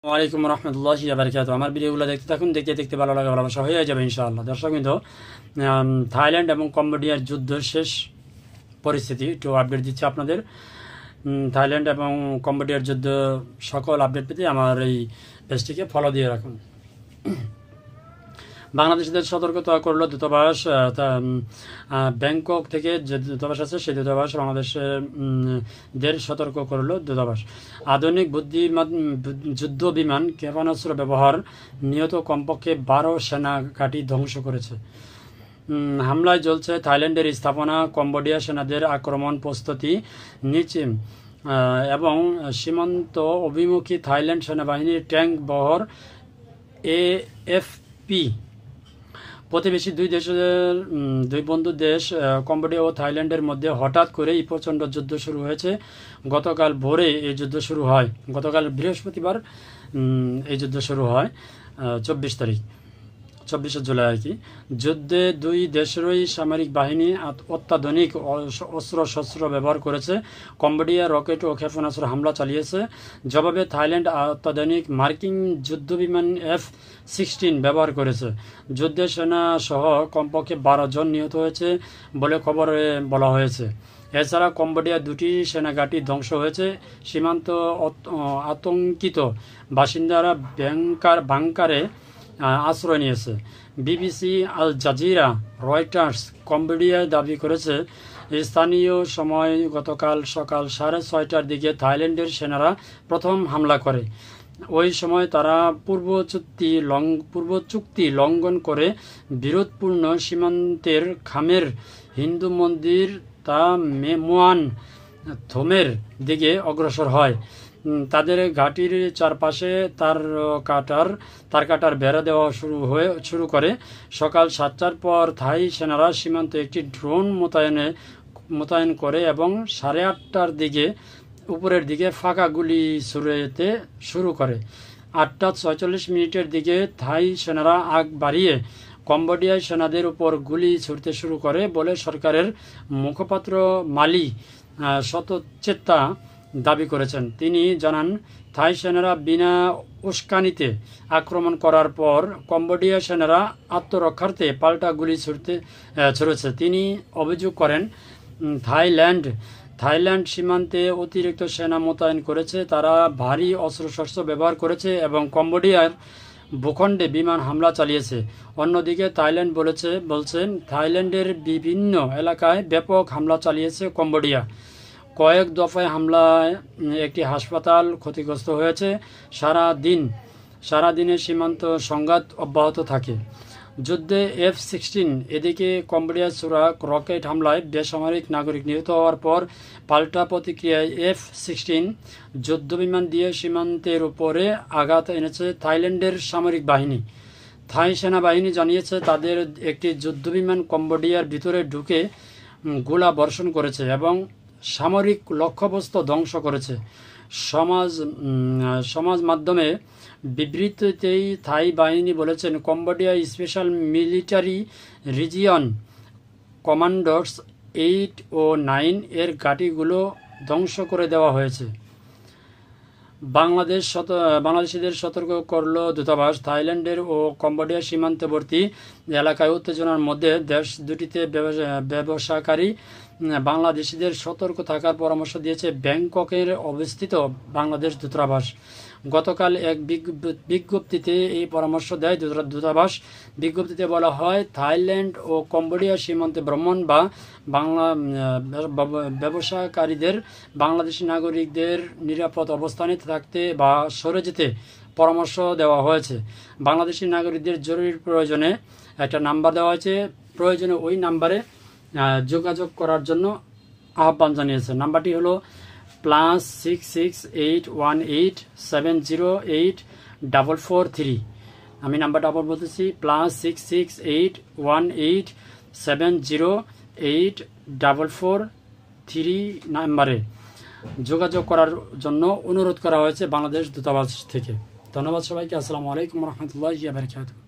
ওয়ালাইকুম রহমতুল্লাহি ওয়া বারাকাতুহু। আমার ভিডিওগুলো দেখতে থাকুন, দেখতে দেখতে ভালো লাগে, ভালোবাসা হয়ে যাবে ইনশাআল্লাহ। দর্শক কিন্তু থাইল্যান্ড এবং কম্বোডিয়ার যুদ্ধ শেষ পরিস্থিতি একটু আপডেট দিচ্ছে আপনাদের। থাইল্যান্ড এবং কম্বোডিয়ার যুদ্ধ সকল আপডেট পেতে আমার এই পেজটিকে ফলো দিয়ে রাখুন। বাংলাদেশিদের সতর্কতা করল দূতাবাস। ব্যাংকক থেকে যে দূতাবাস আছে সেই দূতাবাস বাংলাদেশের সতর্ক করল দূতাবাস। আধুনিক যুদ্ধ বিমান ক্ষেপণাস্ত্র ব্যবহার নিহত কমপক্ষে 12 সেনা ঘাঁটি ধ্বংস করেছে। হামলায় জ্বলছে থাইল্যান্ডের স্থাপনা, কম্বোডিয়া সেনাদের আক্রমণ প্রস্তুতি নিচে এবং সীমান্ত অভিমুখী থাইল্যান্ড সেনাবাহিনীর ট্যাঙ্ক বহর AFP। প্রতিবেশী দুই বন্ধু দেশ কম্বোডিয়া ও থাইল্যান্ডের মধ্যে হঠাৎ করেই প্রচণ্ড যুদ্ধ শুরু হয়েছে। গতকাল ভোরে এই যুদ্ধ শুরু হয়, গতকাল বৃহস্পতিবার এই যুদ্ধ শুরু হয় 24 জুলাই আর কি। যুদ্ধে দুই দেশেরই সামরিক বাহিনী অত্যাধুনিক অস্ত্রশস্ত্র ব্যবহার করেছে। কম্বোডিয়া রকেট ও ক্ষেপণাস্ত্র হামলা চালিয়েছে। জবাবে থাইল্যান্ড অত্যাধুনিক মার্কিন যুদ্ধবিমান F-16 ব্যবহার করেছে। যুদ্ধে সেনা সহ কমপক্ষে 12 জন নিহত হয়েছে বলে খবরে বলা হয়েছে। এছাড়া কম্বোডিয়া 2টি সেনাঘাঁটি ধ্বংস হয়েছে। সীমান্ত আতঙ্কিত বাসিন্দারা বাংকারে আশ্রয় নিয়েছে। বিবিসি, আল জাজিরা, রয়টার্স কম্বোডিয়ায় দাবি করেছে স্থানীয় সময় গতকাল সকাল 6:30টার দিকে থাইল্যান্ডের সেনারা প্রথম হামলা করে। ওই সময় তারা পূর্ব চুক্তি লঙ্ঘন করে বিরোধপূর্ণ সীমান্তের খামের হিন্দু মন্দির তা মেমোয়ান থোমের দিকে অগ্রসর হয়। তাদের ঘাঁটির চারপাশে তার কাটার বেড়া দেওয়া শুরু করে। সকাল 7টার পর থাই সেনারা সীমান্তে একটি ড্রোন মোতায়েন করে এবং 8:30টার দিকে উপরের দিকে ফাঁকা গুলি ছুড়তে শুরু করে। 8:46 দিকে থাই সেনারা আগ বাড়িয়ে কম্বোডিয়ায় সেনাদের উপর গুলি ছুড়তে শুরু করে বলে সরকারের মুখপাত্র মালি সতচেতা দাবি করেছেন। তিনি জানান, থাই সেনারা বিনা উস্কানিতে আক্রমণ করার পর কম্বোডিয়া সেনারা আত্মরক্ষার্থে পাল্টা গুলি ছুড়েছে। তিনি অভিযোগ করেন থাইল্যান্ড সীমান্তে অতিরিক্ত সেনা মোতায়েন করেছে, তারা ভারী অস্ত্রশস্ত্র ব্যবহার করেছে এবং কম্বোডিয়ার ভূখণ্ডে বিমান হামলা চালিয়েছে। অন্যদিকে থাইল্যান্ড বলছেন থাইল্যান্ডের বিভিন্ন এলাকায় ব্যাপক হামলা চালিয়েছে কম্বোডিয়া। কয়েক দফায় হামলায় একটি হাসপাতাল ক্ষতিগ্রস্ত হয়েছে। সারাদিনে সীমান্ত সংঘাত অব্যাহত থাকে। যুদ্ধে F-16 এদিকে কম্বোডিয়ার ছোড়া রকেট হামলায় বেসামরিক নাগরিক নিহত হওয়ার পর পাল্টা প্রতিক্রিয়ায় F-16 যুদ্ধবিমান দিয়ে সীমান্তের উপরে আঘাত এনেছে থাইল্যান্ডের সামরিক বাহিনী। থাই সেনাবাহিনী জানিয়েছে তাদের একটি যুদ্ধবিমান কম্বোডিয়ার ভিতরে ঢুকে গোলা বর্ষণ করেছে এবং সামরিক লক্ষ্যবস্তু ধ্বংস করেছে। সমাজ মাধ্যমে বিবৃতিতেই থাই বাহিনী বলেছেন, Cambodia special military region commandos 8 ও 9 এর ঘাঁটিগুলো ধ্বংস করে দেওয়া হয়েছে। বাংলাদেশিদের সতর্ক করল দূতাবাস। থাইল্যান্ডের ও কম্বোডিয়া সীমান্তবর্তী এলাকায় উত্তেজনার মধ্যে দেশ দুটিতে ব্যবসাকারী বাংলাদেশিদের সতর্ক থাকার পরামর্শ দিয়েছে ব্যাংককের অবস্থিত বাংলাদেশ দূতাবাস। গতকাল এক বিজ্ঞপ্তিতে এই পরামর্শ দেয় দূতাবাস। বিজ্ঞপ্তিতে বলা হয়, থাইল্যান্ড ও কম্বোডিয়া সীমান্তে ভ্রমণ বা ব্যবসাকারীদের বাংলাদেশি নাগরিকদের নিরাপদ অবস্থানে থাকতে বা সরে যেতে পরামর্শ দেওয়া হয়েছে। বাংলাদেশি নাগরিকদের জরুরি প্রয়োজনে একটা নাম্বার দেওয়া হয়েছে, প্রয়োজনে ওই নাম্বারে যোগাযোগ করার জন্য আহ্বান জানিয়েছে। নাম্বারটি হলো +66818708443। আমি নাম্বারটা আবার বলতেছি, +66818708443 নাম্বারে যোগাযোগ করার জন্য অনুরোধ করা হয়েছে বাংলাদেশ দূতাবাস থেকে। ধন্যবাদ সবাইকে। আসসালামু আলাইকুম রহমতুল্লাহি ওয়া বারাকাতুহু।